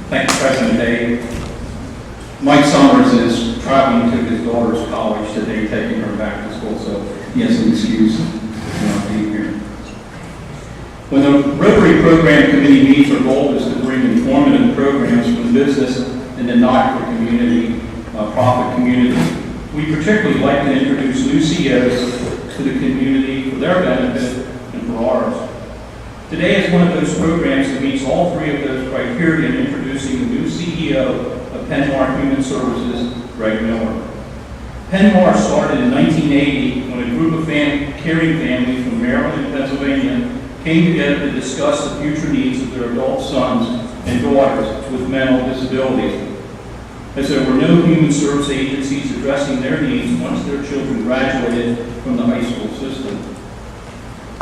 Thank you, President Day. Mike Summers is traveling to his daughter's college today, taking her back to school, so he has an excuse to not be here. When the Rotary Program Committee meets, our goal is to bring informative programs for the business and the not-for-community, profit community. We particularly like to introduce new CEOs to the community for their benefit and for ours. Today is one of those programs that meets all three of those criteria in introducing the new CEO of Penn-Mar Human Services, Greg Miller. Penn-Mar started in 1980 when a group of caring families from Maryland and Pennsylvania came together to discuss the future needs of their adult sons and daughters with mental disabilities, as there were no human service agencies addressing their needs once their children graduated from the high school system.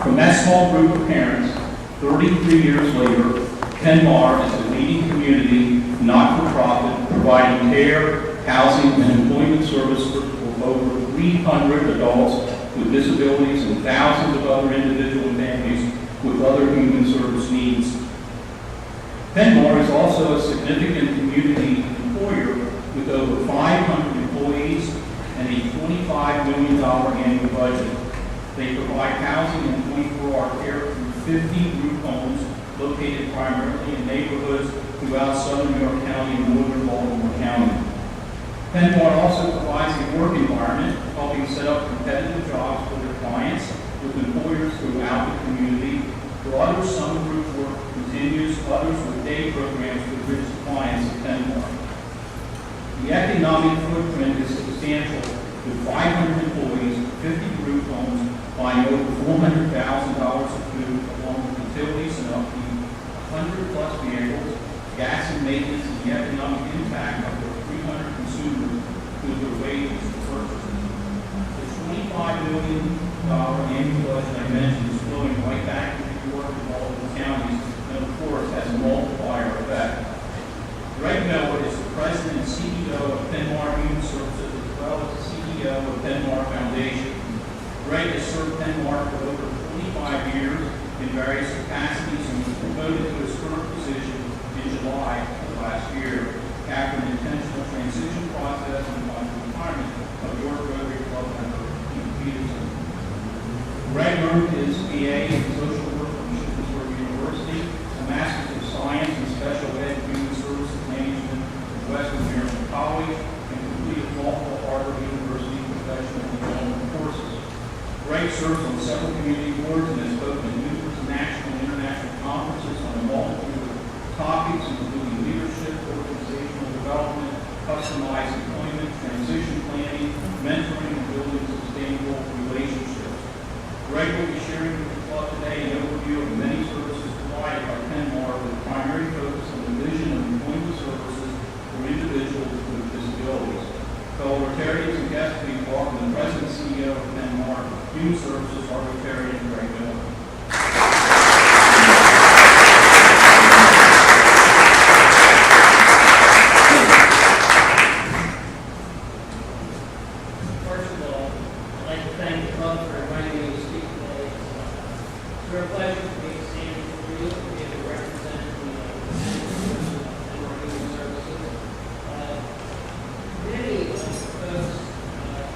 From that small group of parents, 33 years later, Penn-Mar is a leading community, not-for-profit, providing care, housing, and employment service for over 300 adults with disabilities and thousands of other individual families with other human service needs. Penn-Mar is also a significant community employer with over 500 employees and a $25 million annual budget. They provide housing and 24-hour care through 50 group homes located primarily in neighborhoods throughout southern New York County and northern Baltimore County. Penn-Mar also provides a work environment, helping set up competitive jobs for their clients with employers throughout the community. For others, some group work continues, others with day programs with rich clients at Penn-Mar. The economic footprint is substantial, with 500 employees, 50 group homes, buying over $400,000 of food, along with utilities and up to 100+ vehicles, gas and maintenance, and the economic impact of over 300 consumers through their wages and purchases. The $25 million annual budget I mentioned is flowing right back into New York and all of the counties, and of course has a multiplier effect. Greg Miller is the president and CEO of Penn-Mar Human Services, as well as the CEO of Penn-Mar Foundation. Greg has served Penn-Mar for over 25 years in various capacities and was promoted to his current position in July of last year after an intentional transition process and upon the retirement of York Rotary Club member Pete Peterson. Greg earned his BA in social work from Shippensburg University, a Master's of Science in Special Ed Human Services Management from Western Maryland College, and completed multiple Harvard University professional development courses. Greg serves on several community boards and has spoken at numerous national and international conferences on a multitude of topics, including leadership, organizational development, customized employment, transition planning, mentoring, and building sustainable relationships. Greg will be sharing with the club today an overview of the many services provided by Penn-Mar with a primary focus on the vision of employment services for individuals with disabilities. Fellow Rotarians and guests, please welcome the President and CEO of Penn-Mar Human Services, Rotarian Greg Miller. First of all, I'd like to thank the club for inviting me to speak today. It's a real pleasure to be standing for you, to be able to represent the Penn-Mar Human Services. Many of the folks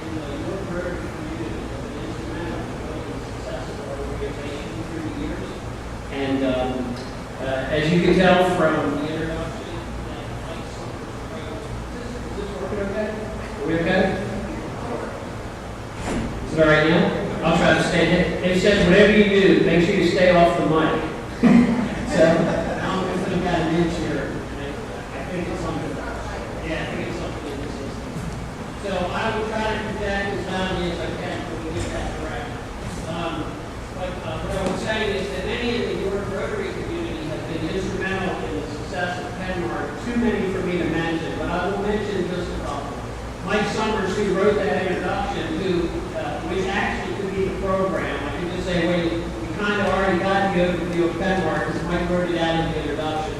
in the York Rotary community have been instrumental in building the success of our organization through the years. And as you can tell from the introduction, is this working okay? Are we okay? Is it all right now? I'll try to stay. They said whatever you do, make sure you stay off the mic. So I'm going to put about an inch here. I think it's something. Yeah, I think it's something in the system. So I will try to protect as loudly as I can when we get that correct. But what I would say is that many in the York Rotary community have been instrumental in the success of Penn-Mar. Too many for me to mention, but I will mention just a couple. Mike Summers, who wrote that introduction, which actually could be the program. I can just say, well, we kind of already got the overview of Penn-Mar because Mike wrote it out in the introduction.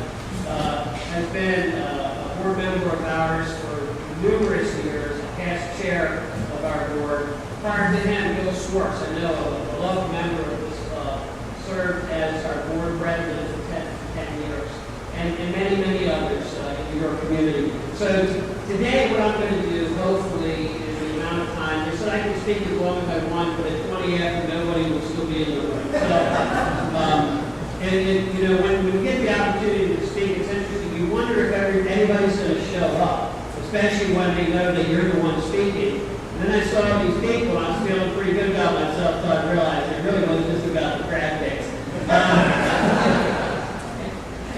Has been a board member of ours for numerous years, a past chair of our board. Prior to him, Bill Schwartz, I know, a beloved member of this club, served as our board president for 10 years, and many, many others. your community. So today what I'm going to do, hopefully, in the amount of time, is that I can speak as long as I want, but at 20 after, nobody will still be in the room. So, you know, when we get the opportunity to speak, it's interesting. You wonder if anybody's going to show up, especially when they know that you're the one speaking. And then I saw these people, and I was feeling pretty good about myself until I realized it really wasn't just about the crab cakes.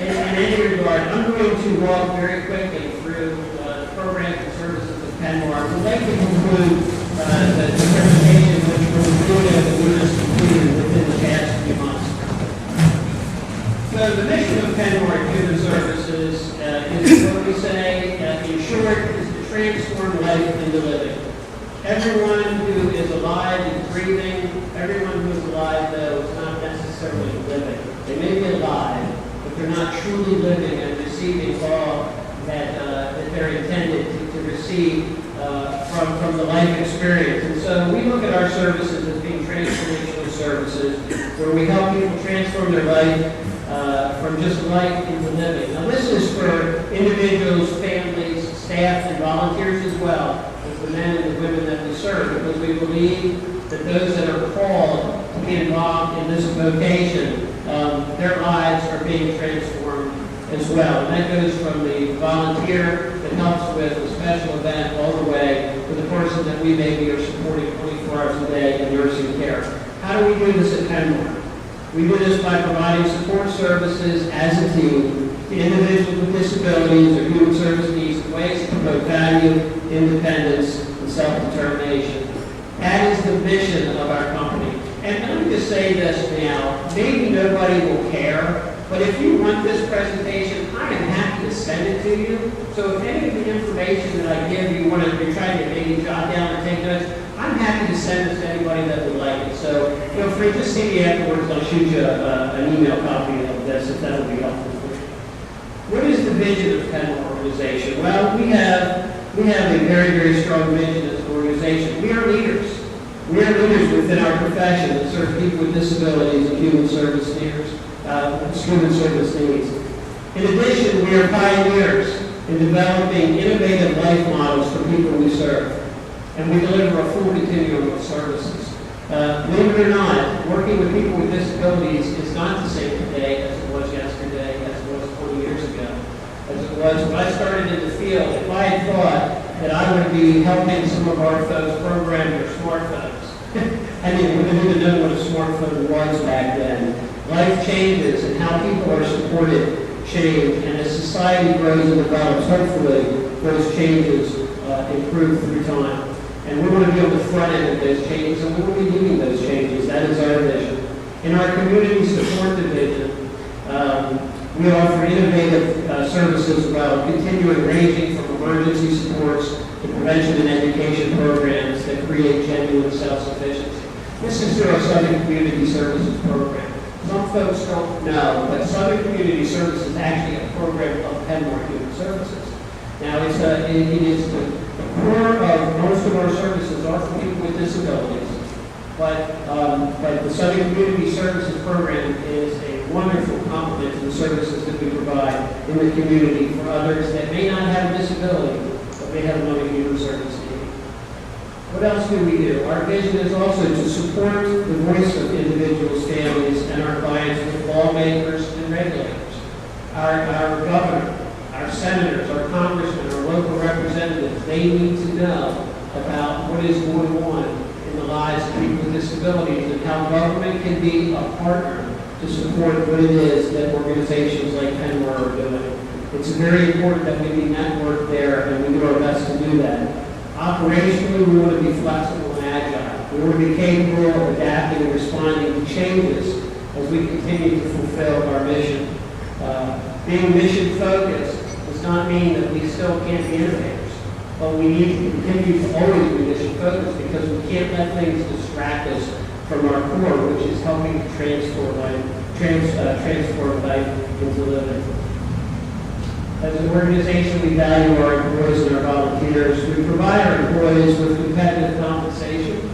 In any regard, I'm going to walk very quickly through the programs and services of Penn-Mar. I'd like to conclude the presentation which was included and we just completed within the past few months. So the mission of Penn-Mar Human Services is what we say, in short, is to transform life into living. Everyone who is alive is breathing. Everyone who is alive, though, is not necessarily living. They may be alive, but they're not truly living and receiving all that they're intended to receive from the life experience. And so we look at our services as being transformational services, where we help people transform their life from just life into living. Now this is for individuals, families, staff, and volunteers as well, as the men and the women that we serve, because we believe that those that are called to be involved in this vocation, their lives are being transformed as well. And that goes from the volunteer that helps with a special event all the way to the person that we maybe are supporting 24 hours a day in nursing care. How do we do this at Penn-Mar? We do this by providing support services as a team to individuals with disabilities or human service needs in ways to promote value, independence, and self-determination. That is the mission of our company. And let me just say this now, maybe nobody will care, but if you want this presentation, I am happy to send it to you. So if any of the information that I give you want to, you're trying to maybe jot down and take notes, I'm happy to send this to anybody that would like it. So feel free to see me afterwards. I'll shoot you an email copy of this if that would be helpful for you. What is the vision of Penn-Mar organization? Well, we have a very, very strong vision as an organization. We are leaders. We are leaders within our profession that serve people with disabilities and human service needs. In addition, we are pioneers in developing innovative life models for people we serve. And we deliver a full continuum of services. Believe it or not, working with people with disabilities is not the same today as it was yesterday, as it was 20 years ago, as it was when I started in the field. If I had thought that I would be helping some of our folks program their smartphones, I didn't even know what a smartphone was back then. Life changes and how people are supported change, and as society grows and develops, hopefully those changes improve through time. And we want to be on the front end of those changes, and we will be leading those changes. That is our vision. In our community support division, we offer innovative services as well, continuing ranging from emergency supports to prevention and education programs that create genuine self-sufficiency. This is through our Southern Community Services program. Some folks don't know, but Southern Community Services is actually a program of Penn-Mar Human Services. Now, it is the core of most of our services are for people with disabilities, but the Southern Community Services program is a wonderful complement to the services that we provide in the community for others that may not have a disability, but may have another human service need. What else do we do? Our vision is also to support the voice of individuals, families, and our clients with lawmakers and regulators. Our governor, our senators, our congressmen, our local representatives, they need to know about what is going on in the lives of people with disabilities and how government can be a partner to support what it is that organizations like Penn-Mar are doing. It's very important that we be networked there, and we do our best to do that. Operationally, we want to be flexible and agile. We want to be capable of adapting and responding to changes as we continue to fulfill our mission. Being mission-focused does not mean that we still can't be innovators, but we need to continue to always be mission-focused because we can't let things distract us from our core, which is helping to transform life into living. As an organization, we value our employees and our volunteers. We provide our employees with competitive compensation,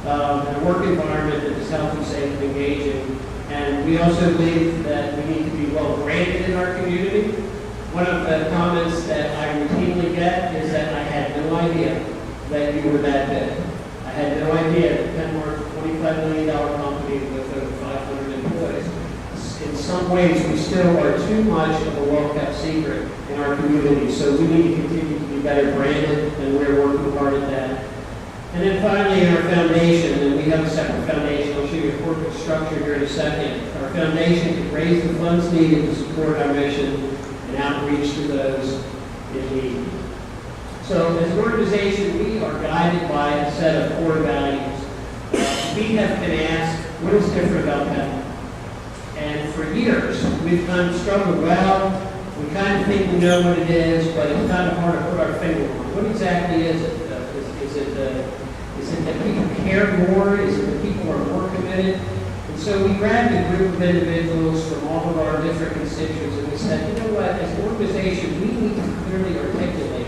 a work environment that is healthy, safe, and engaging. And we also believe that we need to be well-branded in our community. One of the comments that I routinely get is that I had no idea that you were that big. I had no idea that Penn-Mar is a $25 million company with over 500 employees. In some ways, we still are too much of a well-kept secret in our community, so we need to continue to be better branded, and we're working hard at that. And then finally, our foundation, and we have a separate foundation. I'll show you a corporate structure here in a second. Our foundation can raise the funds needed to support our mission and outreach to those in need. So as an organization, we are guided by a set of core values. We have been asked, what is different about Penn? And for years, we've kind of struggled. Well, we kind of think we know what it is, but it's kind of hard to put our finger on. What exactly is it? Is it that people care more? Is it that people are more committed? And so we grabbed a group of individuals from all of our different constituents, and we said, you know what, as an organization, we need to clearly articulate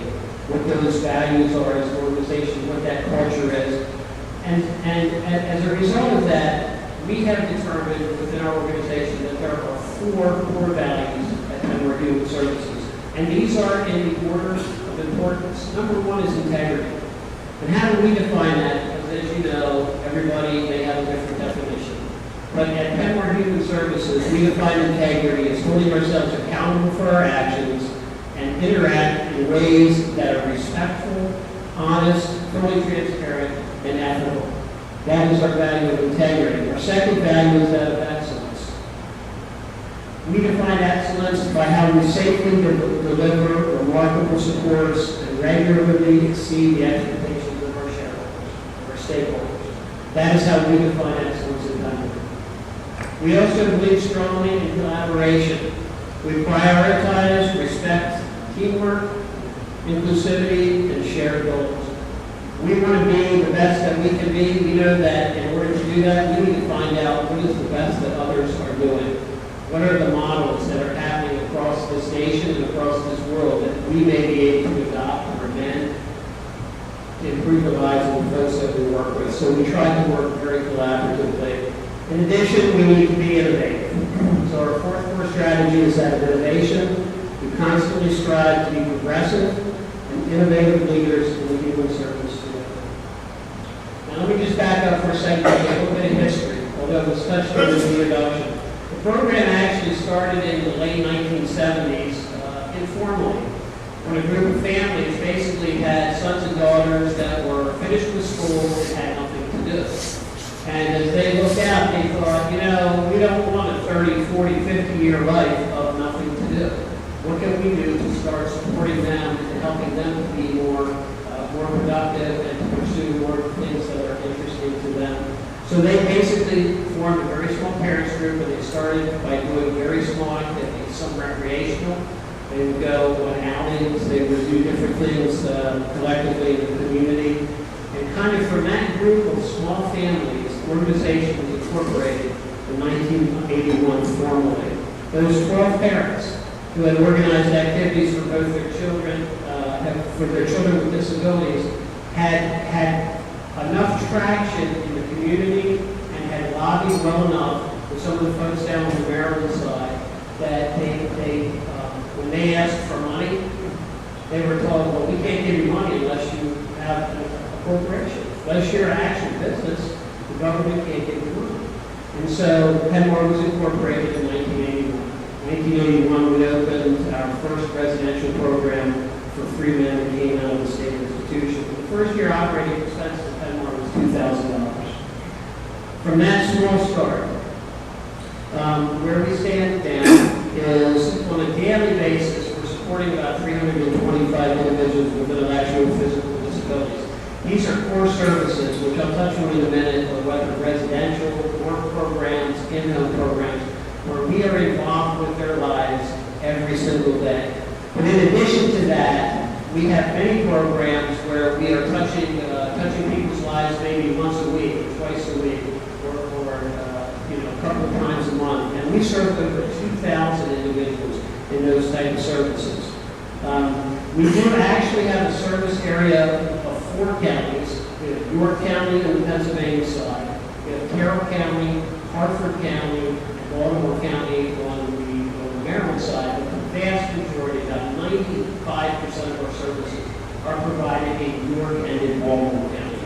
what those values are as an organization, what that culture is. And as a result of that, we have determined within our organization that there are 4 core values at Penn-Mar Human Services. And these are in the order of importance. Number 1 is integrity. And how do we define that? Because as you know, everybody may have a different definition. But at Penn-Mar Human Services, we define integrity as holding ourselves accountable for our actions and interact in ways that are respectful, honest, fully transparent, and ethical. That is our value of integrity. Our second value is that of excellence. We define excellence by how we safely deliver remarkable supports and regularly exceed the expectations of our shareholders, of our stakeholders. That is how we define excellence in Penn-Mar. We also believe strongly in collaboration. We prioritize respect, teamwork, inclusivity, and shared goals. We want to be the best that we can be. We know that in order to do that, we need to find out what is the best that others are doing. What are the models that are happening across this nation and across this world that we may be able to adopt or amend to improve the lives of the folks that we work with. So we try to work very collaboratively. In addition, we need to be innovative. So our 4th core strategy is that of innovation. We constantly strive to be progressive and innovative leaders in the human service field. Now let me just back up for a second and give a little bit of history, although it was touched on in the introduction. The program actually started in the late 1970s informally, when a group of families basically had sons and daughters that were finished with school and had nothing to do. And as they looked out, they thought, you know, we don't want a 30, 40, 50-year life of nothing to do. What can we do to start supporting them and helping them to be more productive and to pursue more things that are interesting to them? So they basically formed a very small parents group, and they started by doing very small activities, some recreational. They would go on outings, they would do different things collectively in the community. And kind of from that group of small families, the organization was incorporated in 1981 formally. Those 12 parents who had organized activities for both their children, with disabilities, had enough traction in the community and had lobbied well enough with some of the folks down on the Maryland side that when they asked for money, they were told, well, we can't give you money unless you have a corporation. Unless you're an actual business, the government can't give you money. And so Penn-Mar was incorporated in 1981. In 1981, we opened our first residential program for free men who came out of the state institution. The first year operating expenses at Penn-Mar was $2,000. From that small start, where we stand now is on a daily basis, we're supporting about 325 individuals with intellectual and physical disabilities. These are core services, which I'll touch on in a minute, whether residential, work programs, in-home programs, where we are involved with their lives every single day. But in addition to that, we have many programs where we are touching people's lives maybe once a week, or twice a week, or a couple of times a month. And we serve over 2,000 individuals in those type of services. We do actually have a service area of 4 counties. We have York County on the Pennsylvania side. We have Carroll County, Hartford County, and Baltimore County on the Maryland side. But the vast majority, about 95% of our services are provided in York and in Baltimore County.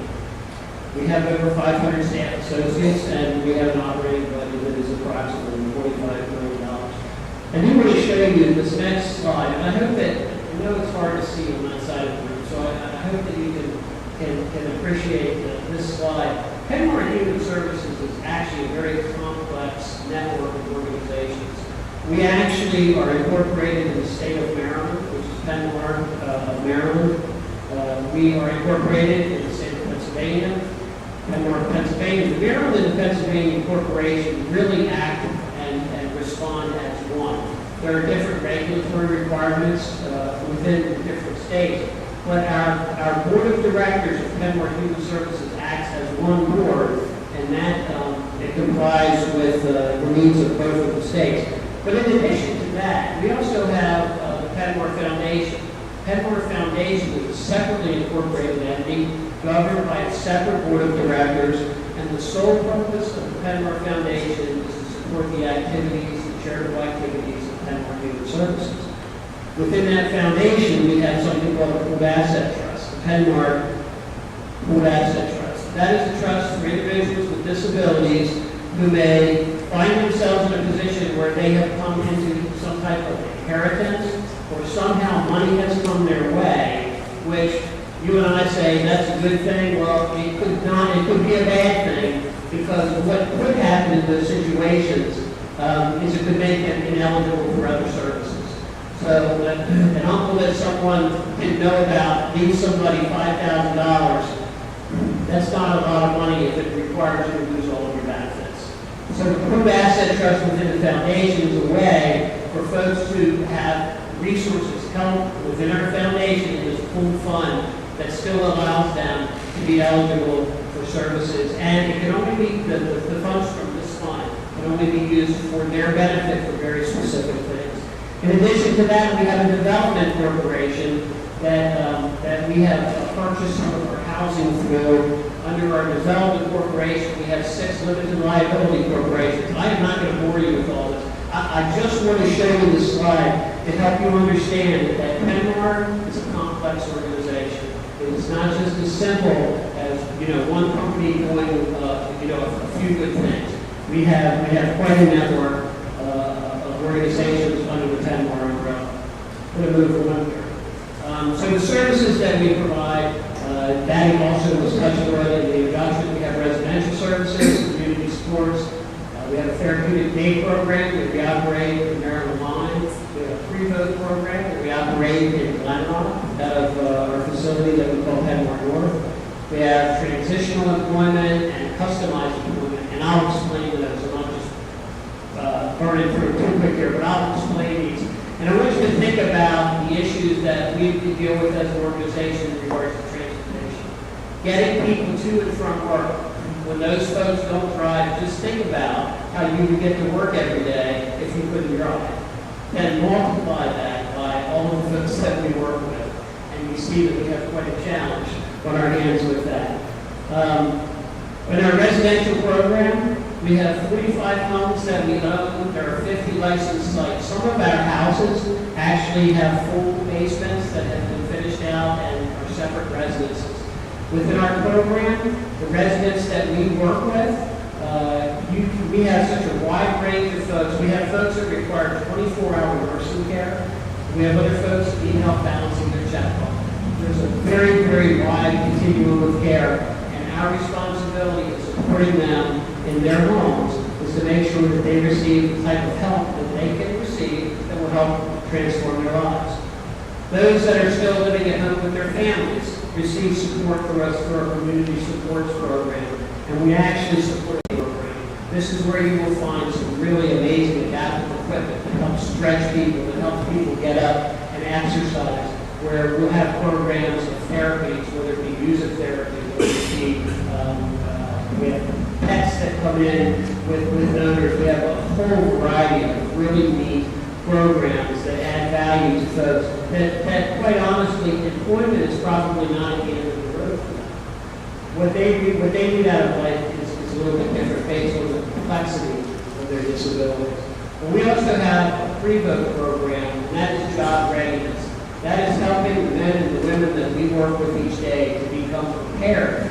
We have over 500 staff associates, and we have an operating budget that is approximately $45 million. I do want to show you this next slide, and I hope that, I know it's hard to see on that side of the room, so I hope that you can appreciate this slide. Penn-Mar Human Services is actually a very complex network of organizations. We actually are incorporated in the state of Maryland, which is Penn-Mar of Maryland. We are incorporated in the state of Pennsylvania, Penn-Mar, Pennsylvania. The Maryland and Pennsylvania corporations really act and respond as one. There are different regulatory requirements within the different states, but our board of directors of Penn-Mar Human Services acts as one board, and that it complies with the needs of both of the states. But in addition to that, we also have the Penn-Mar Foundation. Penn-Mar Foundation is a separately incorporated entity governed by a separate board of directors, and the sole purpose of the Penn-Mar Foundation is to support the activities, the charitable activities of Penn-Mar Human Services. Within that foundation, we have something called a pooled asset trust, the Penn-Mar Pooled Asset Trust. That is a trust for individuals with disabilities who may find themselves in a position where they have come into some type of inheritance, or somehow money has come their way, which you and I say that's a good thing. Well, it could not. It could be a bad thing, because what could happen in those situations is it could make them ineligible for other services. So an uncle that someone didn't know about leaves somebody $5,000. That's not a lot of money if it requires you to lose all of your benefits. So the pooled asset trust within the foundation is a way for folks to have resources held within our foundation in this pooled fund that still allows them to be eligible for services. And it can only be, the funds from this fund can only be used for their benefit for very specific things. In addition to that, we have a development corporation that we have purchased some of our housing through. Under our development corporation, we have 6 limited liability corporations. I am not going to bore you with all this. I just want to show you this slide to help you understand that Penn-Mar is a complex organization. It's not just as simple as one company doing a few good things. We have quite a network of organizations under the Penn-Mar umbrella. I'm going to move on here. So the services that we provide, that also was touched on in the introduction. We have residential services, community supports. We have a therapeutic day program that we operate in Maryland Line. We have a pre-vote program that we operate in Glenrock, out of our facility that we call Penn-Mar North. We have transitional employment and customized employment, and I'll explain those. I'm not just burning through too quick here, but I'll explain these. And I want you to think about the issues that we deal with as an organization in regards to transportation. Getting people to and from work. When those folks don't drive, just think about how you would get to work every day if you couldn't drive. Then multiply that by all of the folks that we work with. And you see that we have quite a challenge on our hands with that. In our residential program, we have 45 homes that we own. There are 50 licensed sites. Some of our houses actually have full basements that have been finished out and are separate residences. Within our program, the residents that we work with, we have such a wide range of folks. We have folks that require 24-hour nursing care. We have other folks that need help balancing their checkbook. There's a very, very wide continuum of care, and our responsibility in supporting them in their homes is to make sure that they receive the type of help that they can receive that will help transform their lives. Those that are still living at home with their families receive support from us through our community supports program, and we actually support the program. This is where you will find some really amazing adaptive equipment that helps stretch people, that helps people get up and exercise, where we'll have programs of therapies, whether it be music therapy, whether it be we have pets that come in with owners. We have a whole variety of really neat programs that add value to folks that quite honestly, employment is probably not at the end of the road for them. What they need out of life is a little bit different based on the complexity of their disabilities. But we also have a pre-vote program, and that is job readiness. work with each day to become prepared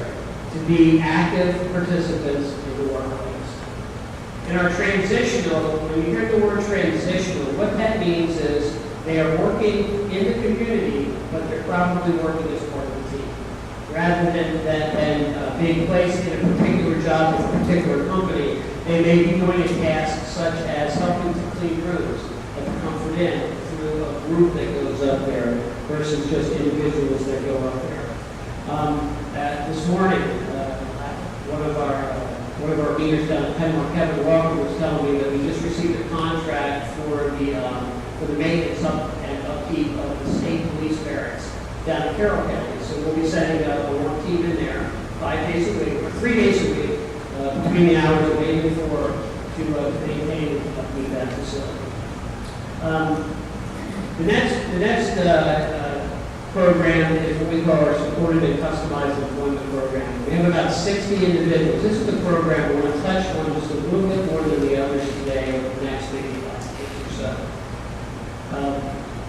to be active participants in the workplace. In our transitional, when you hear the word transitional, what that means is they are working in the community, but they're probably working as part of the team. Rather than being placed in a particular job with a particular company, they may be doing a task such as helping to clean rooms at the Comfort Inn through a group that goes up there versus just individuals that go up there. This morning, one of our leaders down at Penn-Mar, Kevin Walker, was telling me that we just received a contract for the maintenance and upkeep of the state police barracks down in Carroll County. So we'll be sending a work team in there 5 days a week, or 3 days a week, between the hours of 8 and 4 to maintain and upkeep that facility. The next program is what we call our supported and customized employment program. We have about 60 individuals. This is the program we're going to touch on just a little bit more than the others today over the next maybe 5 days or so.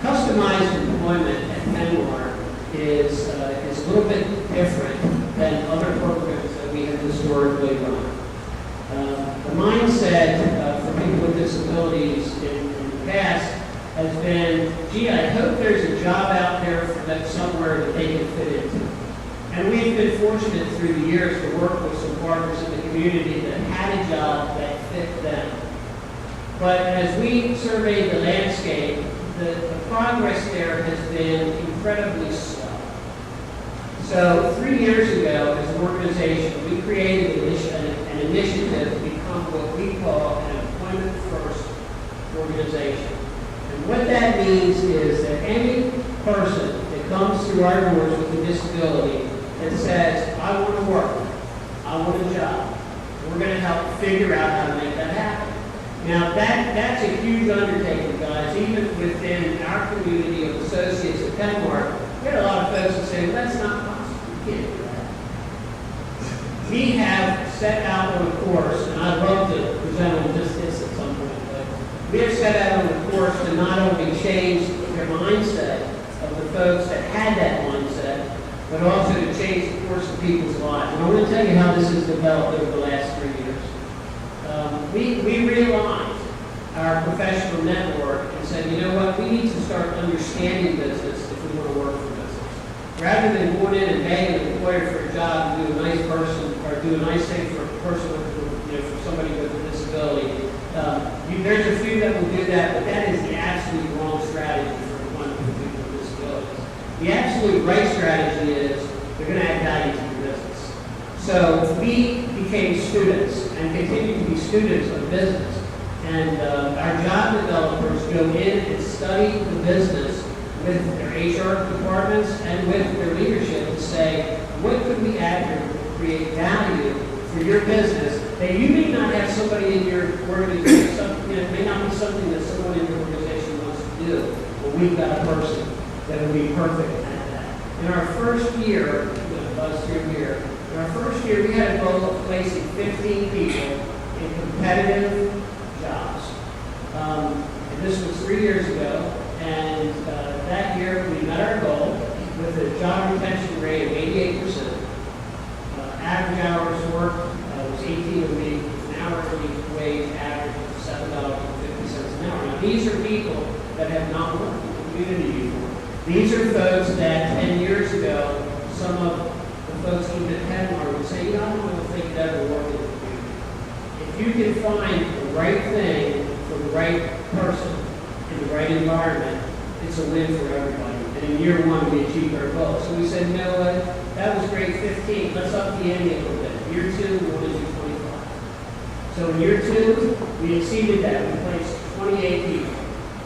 Customized employment at Penn-Mar is a little bit different than other programs that we have historically run. The mindset for people with disabilities in the past has been, gee, I hope there's a job out there for them somewhere that they can fit into. And we've been fortunate through the years to work with some partners in the community that had a job that fit them. But as we surveyed the landscape, the progress there has been incredibly slow. So 3 years ago, as an organization, we created an initiative to become what we call an employment-first organization. And what that means is that any person that comes through our doors with a disability that says, I want to work, I want a job, we're going to help figure out how to make that happen. Now, that's a huge undertaking, guys. Even within our community of associates at Penn-Mar, we had a lot of folks that say, well, that's not possible. We can't do that. We have set out on a course, and I'd love to present on this at some point, but we have set out on a course to not only change their mindset of the folks that had that mindset, but also to change the course of people's lives. And I want to tell you how this has developed over the last 3 years. We realigned our professional network and said, you know what, we need to start understanding business if we want to work for business. Rather than going in and begging an employer for a job and do a nice person or do a nice thing for a person with, for somebody with a disability, there's a few that will do that, but that is the absolute wrong strategy for employment for people with disabilities. The absolute right strategy is they're going to add value to your business. So we became students and continue to be students of business. And our job developers go in and study the business with their HR departments and with their leadership to say, what could we add here to create value for your business that you may not have somebody in your organization, it may not be something that someone in your organization wants to do, but we've got a person that will be perfect at that. In our first year, in our first year, we had a goal of placing 15 people in competitive jobs. And this was 3 years ago, and that year we met our goal with a job retention rate of 88%. Average hours worked was 18 a week, an hourly wage average of $7.50 an hour. Now, these are people that have not worked in the community before. These are folks that 10 years ago, some of the folks even at Penn-Mar would say, I don't want to think that ever work in the community. If you can find the right thing for the right person in the right environment, it's a win for everybody. And in year one, we achieved our goal. So we said, you know what, that was great, 15. Let's up the ante a little bit. Year two, we want to do 25. So in year two, we exceeded that. We placed 28 people.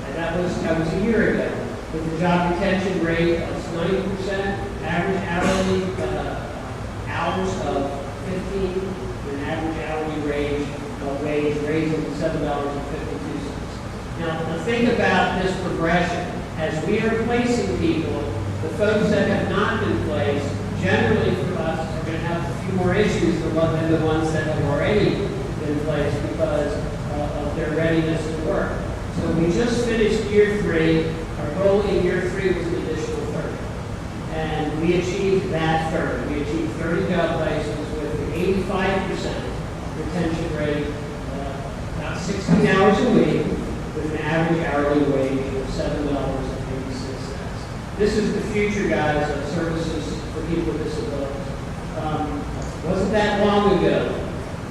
And that was a year ago. With a job retention rate of 90%, average hourly hours of 15, and an average hourly wage raising to $7.52. Now think about this progression. As we are placing people, the folks that have not been placed, generally for us, are going to have a few more issues than the ones that have already been placed because of their readiness to work. So we just finished year 3. Our goal in year 3 was an additional 30. And we achieved that third. We achieved 30 job placements with an 85% retention rate, about 16 hours a week, with an average hourly wage of $7.86. This is the future, guys, of services for people with disabilities. Wasn't that long ago?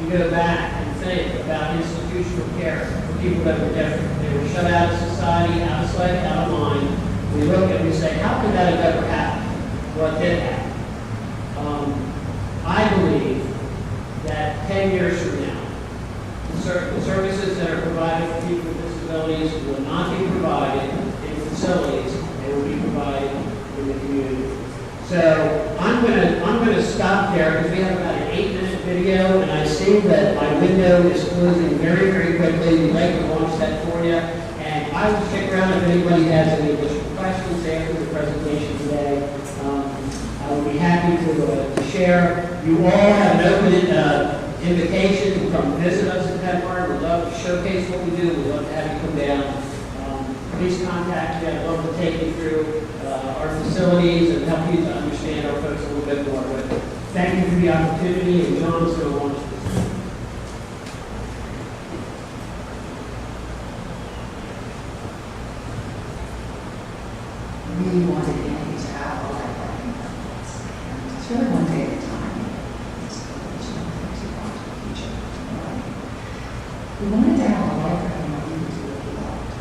You go back and think about institutional care for people that were different. They were shut out of society, out of sight, out of mind. We look and we say, how could that have ever happened? Well, it did happen. I believe that 10 years from now, the services that are provided for people with disabilities will not be provided in facilities. They will be provided in the community. So I'm gonna stop there because we have about an 8-minute video, and I see that my window is closing very, very quickly. We'd like to launch that for you, and I will stick around if anybody has any additional questions after the presentation today. I will be happy to share. You all have an open invitation to come visit us at Penn-Mar. We'd love to showcase what we do. We'd love to have you come down. Please contact me. I'd love to take you through our facilities and help you to understand our folks a little bit more. But thank you for the opportunity, and John's going to launch this. We wanted Andy to have a life working balance. And it's really one day at a time. It's a vision of things we want for the future. We wanted to have a life working that we could do what we loved.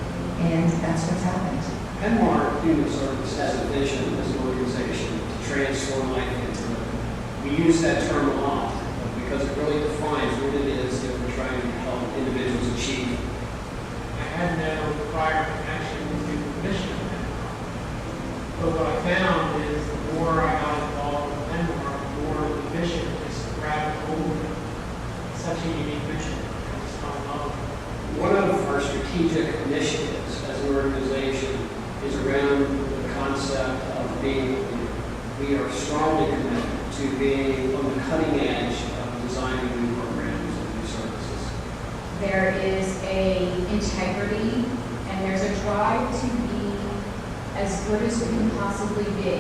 And that's what's happened. Penn-Mar Human Service has a vision as an organization to transform life into living. We use that term a lot because it really defines what it is that we're trying to help individuals achieve. I had no prior connection to the mission of Penn-Mar. But what I found is the more I got involved with Penn-Mar, the more the mission just grabbed hold of me. It's such a unique mission. I just fell in love with it. One of our strategic initiatives as an organization is around the concept of being, we are strongly committed to being on the cutting edge of designing new programs and new services. There is a integrity and there's a drive to be as good as we can possibly be.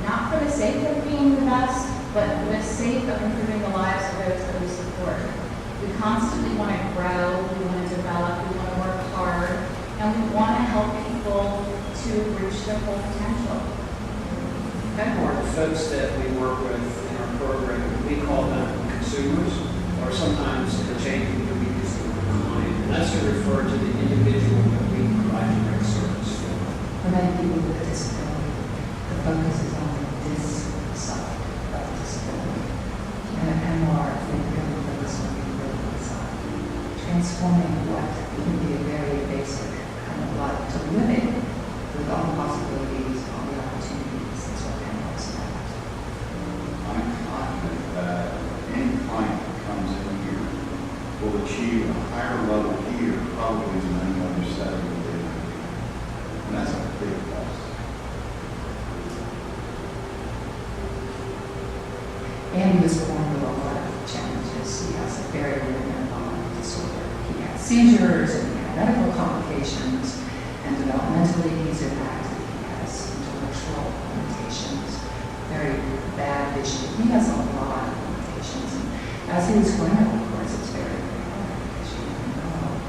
Not for the sake of being the best, but for the sake of improving the lives of those that we support. We constantly want to grow, we want to develop, we want to work hard, and we want to help people to reach their full potential. Penn-Mar, the folks that we work with in our program, we call them consumers, or sometimes interchangeably we use the word client. And that's to refer to the individual that we provide direct service for. For many people with a disability, the focus is on this side of the disability. And at Penn-Mar, we really focus on the ability side, transforming what can be a very basic kind of life to live it with all the possibilities, all the opportunities. That's what Penn-Mar is about. I'm confident that any client that comes in here will achieve a higher level here probably than any other setting that they would be. And that's a big plus. Andy was born with a lot of challenges. He has a very rare metabolic disorder. He had seizures and he had medical complications, and developmentally he's impacted. He has intellectual limitations, very bad vision. He has a lot of limitations. And as he was growing up, of course, it's very, very hard because you never know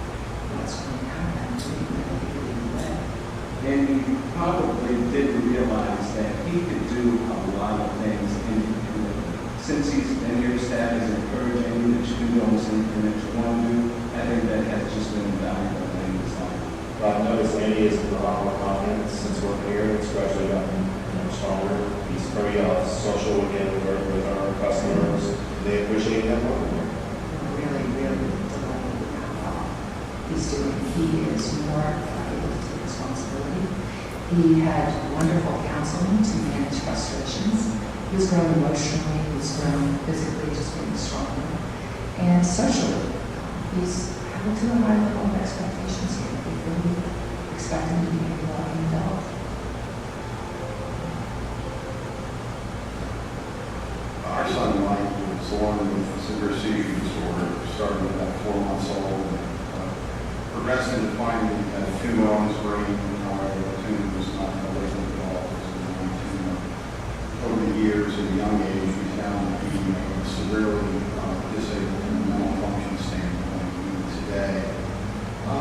what's going to happen to you when you live. And he probably didn't realize that he could do a lot of things. And since he's been here, staff is encouraging you that you can do almost anything that you want to do. I think that has just been invaluable in his life. I've noticed Andy has been a lot more confident since working here. It's gradually gotten stronger. He's very social again, working with our customers. They appreciate him more. Really, really delighted with how he's doing. He is more able to take responsibility. He had wonderful counseling to manage frustrations. He's grown emotionally, he's grown physically, just being stronger. And socially, he's held to a high level of expectations here. We really expect him to be a loving adult. Our son Mike was born with severe seizure disorder, started at 4 months old, and progressed into finding a tumor on his brain. However, the tumor was not malignant at all. It was a benign tumor. young age, we found to be severely disabled from a mental function standpoint. Even today,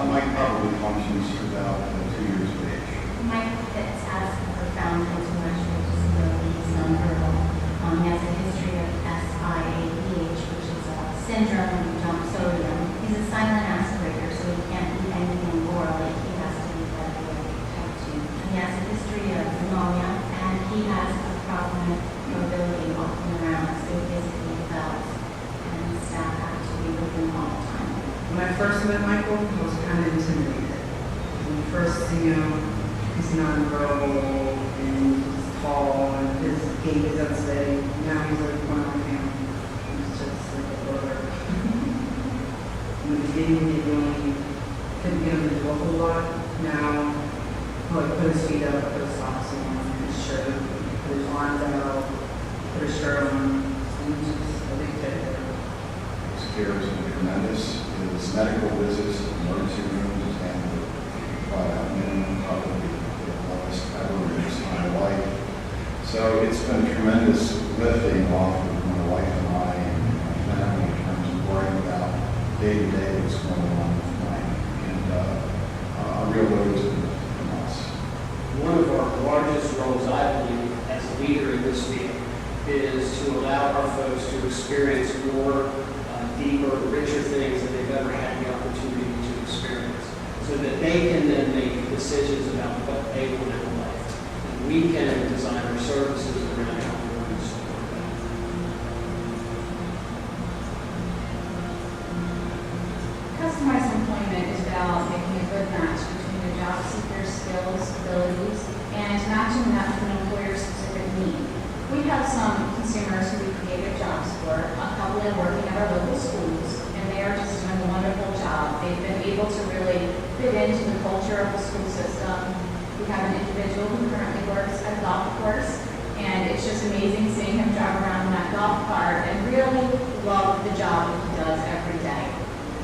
Mike probably functions to about 2 years of age. Mike Pitts has profound intellectual disabilities, nonverbal. He has a history of SIADH, which is a syndrome when you don't sodium. He's a silent aspirator, so he can't eat anything orally. He has to eat that way type 2. He has a history of pneumonia, and he has a problem with mobility walking around, so he physically felt, and staff had to be with him all the time. When I first met Michael, I was kind of intimidated. When you first see him, he's nonverbal and he's tall and his gait is unsteady. Now he's like one of my family. He's just like a brother. In the beginning, he really couldn't get him to do a whole lot. Now, he'll like put his feet up, put his socks on, his shirt, put his arms out, put his shirt on. And he's just a big teddy bear. His care has been tremendous. His medical visits to the emergency rooms is handled by a minimum, probably the lowest ever in his entire life. So it's been a tremendous lifting off of my wife and I and my family in terms of worrying about day-to-day what's going on with Mike. And a real load to from us. One of our largest roles, I believe, as a leader in this field, is to allow our folks to experience more deeper, richer things than they've ever had the opportunity to experience, so that they can then make decisions about what they want in life. And we can design our services around how we want to support that. Customized employment is about making a good match between the job seeker's skills, abilities, and matching that to an employer's specific need. We have some consumers who we created jobs for, a couple are working at our local schools, and they are just doing a wonderful job. They've been able to really fit into the culture of the school system. We have an individual who currently works at a golf course, and it's just amazing seeing him drive around in that golf cart and really love the job that he does every day.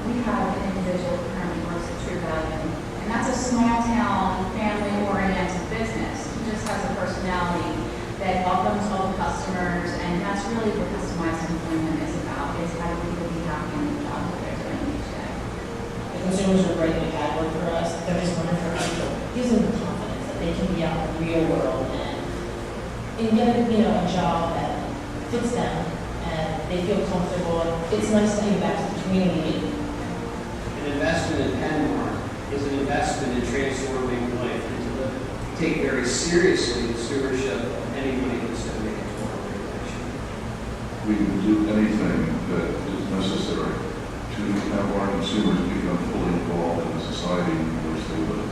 We have an individual who currently works at True Value, and that's a small town, family-oriented business. He just has a personality that welcomes all the customers, and that's really what customized employment is about, is how do people be happy in the job that they're doing each day. The consumers are great at that work for us. They're just wondering for us to give them the confidence that they can be out in the real world and get a job that fits them and they feel comfortable. It's nice to give back to the community. An investment in Penn-Mar is an investment in transforming life and to take very seriously the stewardship of any money that's donated to our organization. We will do anything that is necessary to have our consumers become fully involved in the society in which they live.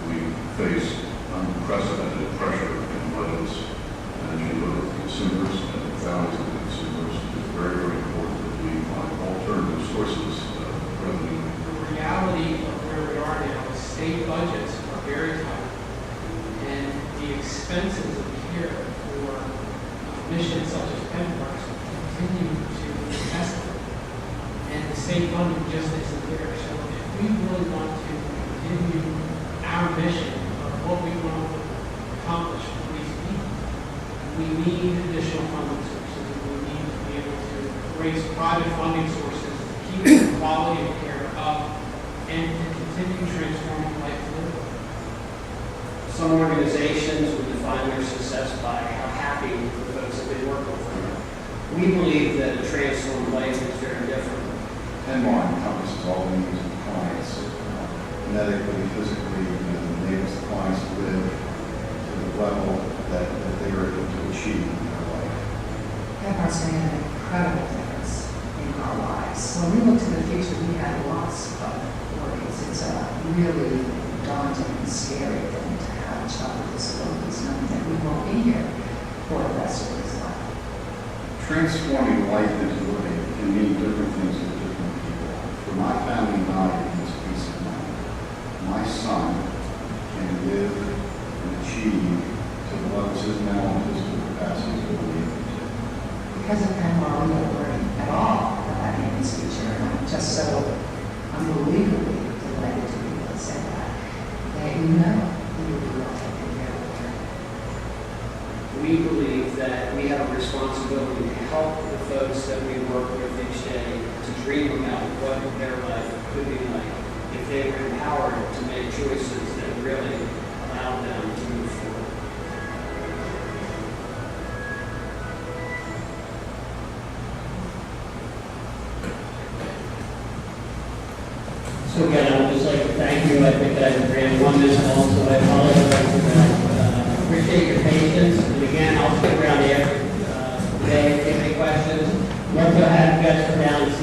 We face unprecedented pressure in budgets, and as you look at consumers and the values of the consumers, it's very, very important that we find alternative sources of revenue. The reality of where we are now is state budgets are very tight, and the expenses of care for missions such as Penn-Mar continue to escalate, and the state funding just isn't there. So if we really want to continue our mission of what we want to accomplish for these people, we need additional funding sources, and we need to be able to raise private funding sources to keep the quality of care up and to continue transforming life delivery. Some organizations would define their success by how happy the folks that they work with are. We believe that a transformed life is very different. Penn-Mar encompasses all the needs of the clients, medically, physically, and enables the clients to live to the level that they are able to achieve in their life. Penn-Mar's made an incredible difference in our lives. When we look to the future, we have lots of worries. It's a really daunting and scary thing to have a child with disabilities, knowing that we won't be here for the rest of his life. Transforming life into living can mean different things to different people. For my family and I, it's peace of mind. My son can live and achieve to the levels his mental and physical capacities will be able to. Because of Penn-Mar, we don't worry at all about Andy's future, and I'm just so unbelievably delighted to be able to say that. That we know we will be well taken care of. We believe that we have a responsibility to help the folks that we work with each day to dream about what their life could be like if they were empowered to make choices that really allowed them to move forward. So again, I would just like to thank you. I think I ran 1 minute long, so I apologize for that. Appreciate your patience. And again, I'll stick around after today if you have any questions. Love to have you guys come down and